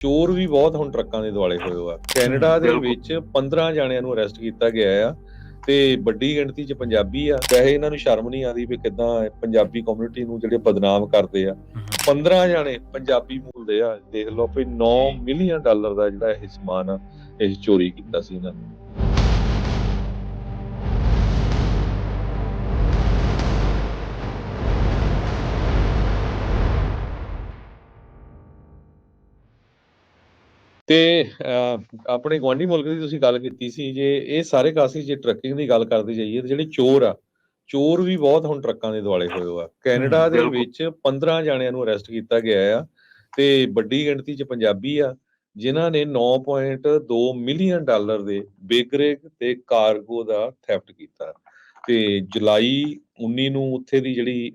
ਚੋਰ ਵੀ ਬਹੁਤ ਹੁਣ ਟਰੱਕਾਂ ਦੇ ਦੁਆਲੇ ਹੋਏ ਆ। ਕੈਨੇਡਾ ਦੇ ਵਿੱਚ 15 ਜਾਣਿਆਂ ਨੂੰ ਅਰੈਸਟ ਕੀਤਾ ਗਿਆ ਆ ਤੇ ਵੱਡੀ ਗਿਣਤੀ 'ਚ ਪੰਜਾਬੀ ਆ। ਵੈਸੇ ਇਹਨਾਂ ਨੂੰ ਸ਼ਰਮ ਨਹੀਂ ਆਉਂਦੀ ਵੀ ਕਿੱਦਾਂ ਪੰਜਾਬੀ ਕਮਿਊਨਿਟੀ ਨੂੰ ਜਿਹੜੇ ਬਦਨਾਮ ਕਰਦੇ ਆ। 15 ਜਾਣੇ ਪੰਜਾਬੀ ਮੂਲ ਦੇ ਆ। ਦੇਖ ਲਓ ਵੀ $9 ਮਿਲੀਅਨ ਦਾ ਜਿਹੜਾ ਇਹ ਸਮਾਨ ਆ ਇਹ ਚੋਰੀ ਕੀਤਾ ਸੀ ਇਹਨਾਂ ਨੇ। ਤੇ ਆਪਣੇ ਗੁਆਂਢੀ ਮੁਲਕ ਦੀ ਤੁਸੀਂ ਗੱਲ ਕੀਤੀ ਸੀ, ਜੇ ਇਹ ਸਾਰੇ ਕਾਸੇ ਜੇ ਟਰੱਕਿੰਗ ਦੀ ਗੱਲ ਕਰਦੇ ਜਾਈਏ ਤੇ ਜਿਹੜੇ ਚੋਰ ਵੀ ਬਹੁਤ ਹੁਣ ਟਰੱਕਾਂ ਦੇ ਦੁਆਲੇ ਹੋਏ ਆ। ਕੈਨੇਡਾ ਦੇ ਵਿੱਚ 15 ਜਾਣਿਆਂ ਨੂੰ ਅਰੈਸਟ ਕੀਤਾ ਗਿਆ ਆ ਤੇ ਵੱਡੀ ਗਿਣਤੀ 'ਚ ਪੰਜਾਬੀ ਆ, ਜਿਨ੍ਹਾਂ ਨੇ $9.2 ਮਿਲੀਅਨ ਦੇ ਬਿਗ ਰਿਗ ਤੇ ਕਾਰਗੋ ਦਾ ਥੈਫਟ ਕੀਤਾ। ਤੇ ਜੁਲਾਈ 19 ਨੂੰ ਉੱਥੇ ਦੀ ਜਿਹੜੀ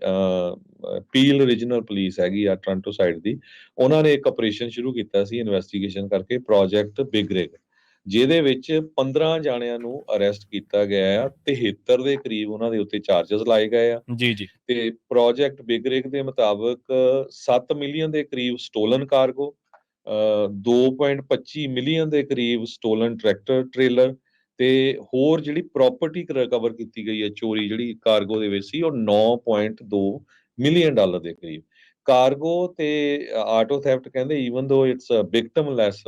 ਪੀਲ ਰੀਜਨਲ ਪੁਲਿਸ ਹੈਗੀ ਆ ਟੋਰਾਂਟੋ ਸਾਈਡ ਦੀ, ਉਹਨਾਂ ਨੇ ਇੱਕ ਆਪਰੇਸ਼ਨ ਸ਼ੁਰੂ ਕੀਤਾ ਸੀ ਇਨਵੈਸਟੀਗੇਸ਼ਨ ਕਰਕੇ, ਪ੍ਰੋਜੈਕਟ ਬਿਗ ਰਿਗ, ਜਿਹਦੇ ਵਿੱਚ 15 ਜਾਣਿਆਂ ਨੂੰ ਅਰੈਸਟ ਕੀਤਾ ਗਿਆ ਆ। 73 ਦੇ ਕਰੀਬ ਉਹਨਾਂ ਦੇ ਉੱਤੇ ਚਾਰਜਸ ਲਾਏ ਗਏ ਆ। ਜੀ ਤੇ ਪ੍ਰੋਜੈਕਟ ਬਿਗ ਰਿਗ ਦੇ ਮੁਤਾਬਕ 7 ਮਿਲੀਅਨ ਦੇ ਕਰੀਬ ਸਟੋਲਨ ਕਾਰਗੋ, 2.25 ਮਿਲੀਅਨ ਦੇ ਕਰੀਬ ਸਟੋਲਨ ਟਰੈਕਟਰ ਟ੍ਰੇਲਰ ਤੇ ਹੋਰ ਜਿਹੜੀ ਪ੍ਰਾਪਰਟੀ ਰਿਕਵਰ ਕੀਤੀ ਗਈ ਹੈ ਚੋਰੀ ਜਿਹੜੀ ਕਾਰਗੋ ਦੇ ਵਿੱਚ ਸੀ, ਉਹ $9.2 ਮਿਲੀਅਨ ਦੇ ਕਰੀਬ। ਕਾਰਗੋ ਤੇ ਆਟੋ ਥੈਫਟ ਕਹਿੰਦੇ ਈਵਨ ਦੋ ਇਟਸ ਵਿਕਟਮ ਲੈਸ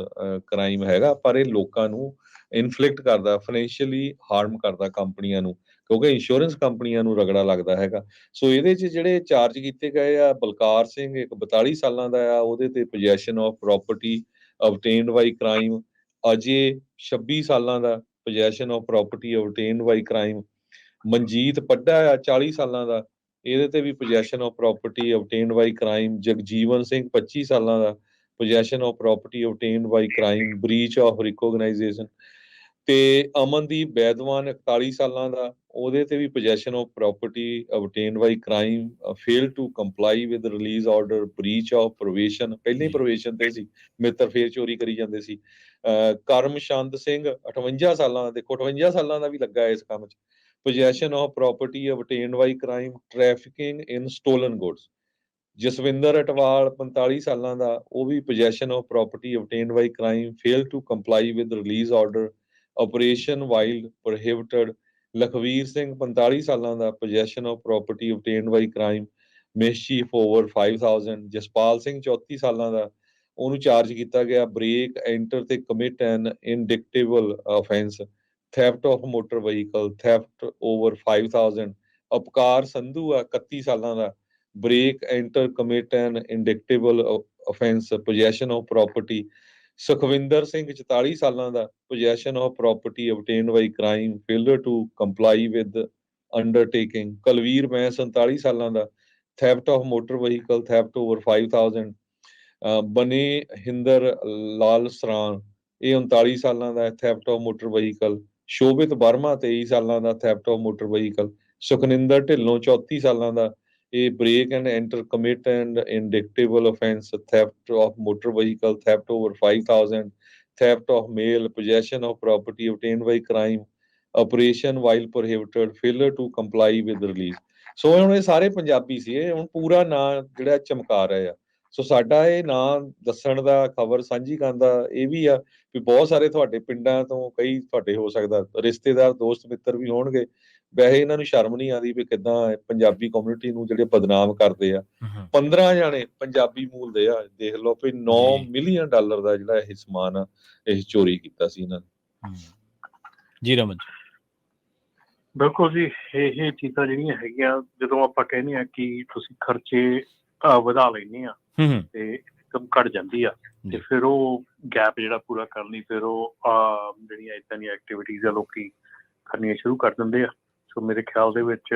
ਕ੍ਰਾਈਮ ਹੈਗਾ, ਪਰ ਇਹ ਲੋਕਾਂ ਨੂੰ ਇਨਫਲਿਕਟ ਕਰਦਾ, ਫਾਈਨੈਂਸ਼ੀਅਲੀ ਹਾਰਮ ਕਰਦਾ ਕੰਪਨੀਆਂ ਨੂੰ, ਕਿਉਂਕਿ ਇੰਸ਼ੋਰੈਂਸ ਕੰਪਨੀਆਂ ਨੂੰ ਰਗੜਾ ਲੱਗਦਾ ਹੈਗਾ। ਸੋ ਇਹਦੇ 'ਚ ਜਿਹੜੇ ਚਾਰਜ ਕੀਤੇ ਗਏ ਆ, ਬਲਕਾਰ ਸਿੰਘ ਇੱਕ 42 ਸਾਲਾਂ ਦਾ ਆ, ਉਹਦੇ ਤੇ possession of property obtained by crime. ਅਜੇ 26 ਸਾਲਾਂ ਦਾ, possession of property obtained by crime. Manjit Padda ਆ 40 ਸਾਲਾਂ ਦਾ, ਇਹਦੇ ਤੇ ਵੀ possession of property obtained by crime. Jagjeevan Singh 25 ਸਾਲਾਂ ਦਾ, possession of property obtained by crime, breach of recognizance. ਤੇ ਅਮਨਦੀਪ ਬੈਦਵਾਨ 41 ਸਾਲਾਂ ਦਾ, ਉਹਦੇ ਤੇ ਵੀ possession of property obtained by crime, fail to comply with release order, breach of ਪ੍ਰੋਵੇਸ਼ਨ, ਪਹਿਲੀ ਪ੍ਰੋਵੇਸ਼ਨ ਤੇ ਸੀ ਮਿੱਤਰ, ਫੇਰ ਚੋਰੀ ਕਰੀ ਜਾਂਦੇ ਸੀ। ਕਰਮਚੰਦ ਸਿੰਘ 58 ਸਾਲਾਂ ਦਾ, ਦੇਖੋ 58 ਸਾਲਾਂ ਦਾ ਵੀ ਲੱਗਾ ਇਸ ਕੰਮ 'ਚ, possession of property obtained by crime, trafficking in stolen goods. Jaswinder Atwal 45 ਸਾਲਾਂ ਦਾ, ਉਹ ਵੀ possession of property obtained by crime, fail to comply with release order, operation while prohibited. Lakhvir Singh 45 ਸਾਲਾਂ ਦਾ, possession of property obtained by crime, mischief over 5000। Jaspal Singh 34 ਸਾਲਾਂ ਦਾ, ਉਹਨੂੰ charge ਕੀਤਾ ਗਿਆ ਬ੍ਰੇਕ ਐਂਟਰ ਤੇ commit an indictable offence, theft of motor vehicle, theft over 5000। Apkar Sandhu ਆ 31 ਸਾਲਾਂ ਦਾ, break enter commit an indictable offence, possession of property. Sukhwinder Singh 44 ਸਾਲਾਂ ਦਾ, possession of property obtained by crime, failure to comply with undertaking. Kulvir ਮੈਂ 47 ਸਾਲਾਂ ਦਾ, theft of motor vehicle, theft over 5000। ਬਨੇ ਹਿੰਦਰ ਲਾਲ ਸਰਾਂ, ਇਹ 39 ਸਾਲਾਂ ਦਾ, theft of motor vehicle. Shobhit Verma 23 ਸਾਲਾਂ ਦਾ, theft of motor vehicle. Sukhninder Dhillon 34 ਸਾਲਾਂ ਦਾ, ਇਹ break and enter commit and indictable offence, theft of motor vehicle, theft over 5000। Theft of mail, possession of property obtained by crime, operation while prohibited, failure to comply with release. So ਹੁਣ ਇਹ ਸਾਰੇ ਪੰਜਾਬੀ ਸੀ, ਇਹ ਹੁਣ ਪੂਰਾ ਨਾਂ ਜਿਹੜਾ ਚਮਕਾ ਰਹੇ ਆ। ਸੋ ਸਾਡਾ ਇਹ ਨਾਂ ਦੱਸਣ ਦਾ, ਖਬਰ ਸਾਂਝੀ ਕਰਨ ਦਾ ਇਹ ਵੀ ਆ ਵੀ ਬਹੁਤ ਸਾਰੇ ਤੁਹਾਡੇ ਪਿੰਡਾਂ ਤੋਂ, ਕਈ ਤੁਹਾਡੇ ਹੋ ਸਕਦਾ ਰਿਸ਼ਤੇਦਾਰ, ਦੋਸਤ ਮਿੱਤਰ ਵੀ ਹੋਣਗੇ, ਵੈਸੇ ਇਹਨਾਂ ਨੂੰ ਸ਼ਰਮ ਨਹੀਂ ਆਉਂਦੀ ਵੀ ਕਿੱਦਾਂ ਪੰਜਾਬੀ ਕਮਿਊਨਿਟੀ ਨੂੰ ਜਿਹੜੇ ਬਦਨਾਮ ਕਰਦੇ ਆ। 15 ਜਾਣੇ ਪੰਜਾਬੀ ਮੂਲ ਦੇ ਆ। ਦੇਖ ਲਓ ਵੀ $9 ਮਿਲੀਅਨ ਦਾ ਜਿਹੜਾ ਇਹ ਸਮਾਨ ਆ ਇਹ ਚੋਰੀ ਕੀਤਾ ਸੀ ਇਹਨਾਂ ਨੇ। ਜੀ ਰਮਨ ਬਿਲਕੁਲ ਜੀ, ਇਹ ਚੀਜ਼ਾਂ ਜਿਹੜੀਆਂ ਹੈਗੀਆਂ, ਜਦੋਂ ਆਪਾਂ ਕਹਿੰਦੇ ਆ ਕਿ ਤੁਸੀਂ ਖਰਚੇ ਵਧਾ ਲੈਂਦੇ ਆ ਤੇ ਇਨਕਮ ਘਟ ਜਾਂਦੀ ਆ, ਤੇ ਫਿਰ ਉਹ ਗੈਪ ਜਿਹੜਾ ਪੂਰਾ ਕਰਨ ਲਈ ਫਿਰ ਉਹ ਜਿਹੜੀਆਂ ਏਦਾਂ ਦੀਆਂ ਐਕਟੀਵਿਟੀਜ਼ ਆ ਲੋਕੀ ਕਰਨੀਆਂ ਸ਼ੁਰੂ ਕਰ ਦਿੰਦੇ ਆ। ਸੋ ਮੇਰੇ ਖਿਆਲ ਦੇ ਵਿੱਚ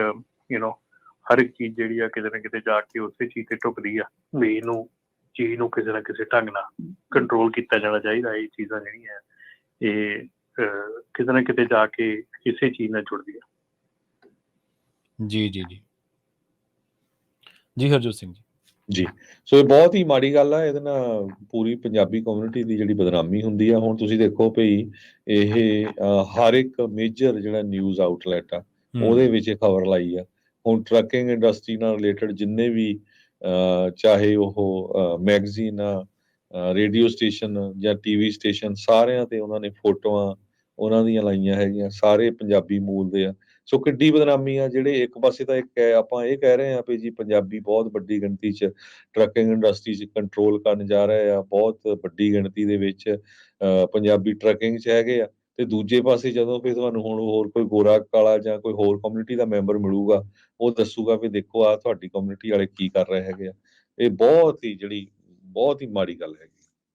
ਹਰ ਇੱਕ ਚੀਜ਼ ਜਿਹੜੀ ਆ ਕਿਤੇ ਨਾ ਕਿਤੇ ਜਾ ਕੇ ਉਸੇ ਚੀਜ਼ ਤੇ ਢੁਕਦੀ ਆ ਵੀ ਇਹਨੂੰ ਚੀਜ਼ ਨੂੰ ਕਿਸੇ ਨਾ ਕਿਸੇ ਢੰਗ ਨਾਲ ਕੰਟਰੋਲ ਕੀਤਾ ਜਾਣਾ ਚਾਹੀਦਾ। ਇਹ ਚੀਜ਼ਾਂ ਜਿਹੜੀਆਂ ਇਹ ਕਿਤੇ ਨਾ ਕਿਤੇ ਜਾ ਕੇ ਇਸੇ ਚੀਜ਼ ਨਾਲ ਜੁੜਦੀ ਆ। ਜੀ ਜੀ ਜੀ ਜੀ ਹਰਜੋਤ ਸਿੰਘ ਜੀ। ਸੋ ਇਹ ਬਹੁਤ ਹੀ ਮਾੜੀ ਗੱਲ ਆ, ਇਹਦੇ ਨਾਲ ਪੂਰੀ ਪੰਜਾਬੀ ਕਮਿਊਨਿਟੀ ਦੀ ਜਿਹੜੀ ਬਦਨਾਮੀ ਹੁੰਦੀ ਆ। ਹੁਣ ਤੁਸੀਂ ਦੇਖੋ ਭਈ ਇਹ ਹਰ ਇੱਕ ਮੇਜਰ ਜਿਹੜਾ ਨਿਊਜ਼ ਆਊਟਲੈਟ ਆ ਉਹਦੇ ਵਿੱਚ ਇਹ ਖਬਰ ਲਾਈ ਆ। ਹੁਣ ਟਰੱਕਿੰਗ ਇੰਡਸਟਰੀ ਨਾਲ ਰਿਲੇਟਡ ਜਿੰਨੇ ਵੀ ਚਾਹੇ ਉਹ ਮੈਗਜ਼ੀਨ ਆ, ਰੇਡੀਓ ਸਟੇਸ਼ਨ ਜਾਂ ਟੀਵੀ ਸਟੇਸ਼ਨ ਸਾਰਿਆਂ ਤੇ ਉਹਨਾਂ ਨੇ ਫੋਟੋਆਂ ਉਹਨਾਂ ਦੀਆਂ ਲਾਈਆਂ ਹੈਗੀਆਂ, ਸਾਰੇ ਪੰਜਾਬੀ ਮੂਲ ਦੇ ਆ। ਸੋ ਕਿੱਡੀ ਬਦਨਾਮੀ ਆ, ਜਿਹੜੇ ਇੱਕ ਪਾਸੇ ਤਾਂ ਆਪਾਂ ਇਹ ਕਹਿ ਰਹੇ ਹਾਂ ਵੀ ਜੀ ਪੰਜਾਬੀ ਬਹੁਤ ਵੱਡੀ ਗਿਣਤੀ 'ਚ ਟਰੱਕਿੰਗ ਇੰਡਸਟਰੀ 'ਚ ਕੰਟਰੋਲ ਕਰਨ ਜਾ ਰਹੇ ਆ, ਬਹੁਤ ਵੱਡੀ ਗਿਣਤੀ ਦੇ ਵਿੱਚ ਪੰਜਾਬੀ ਟਰੱਕਿੰਗ 'ਚ ਹੈਗੇ ਆ, ਤੇ ਦੂਜੇ ਪਾਸੇ ਜਦੋਂ ਫਿਰ ਤੁਹਾਨੂੰ ਹੁਣ ਹੋਰ ਕੋਈ ਗੋਰਾ ਕਾਲਾ ਜਾਂ ਕੋਈ ਹੋਰ ਕਮਿਊਨਿਟੀ ਦਾ ਮੈਂਬਰ ਮਿਲੂਗਾ, ਉਹ ਦੱਸੂਗਾ ਵੀ ਦੇਖੋ ਆਹ ਤੁਹਾਡੀ ਕਮਿਊਨਿਟੀ ਵਾਲੇ ਕੀ ਕਰ ਰਹੇ ਹੈਗੇ ਆ। ਇਹ ਬਹੁਤ ਹੀ ਜਿਹੜੀ ਬਹੁਤ ਹੀ ਮਾੜੀ ਗੱਲ ਹੈਗੀ।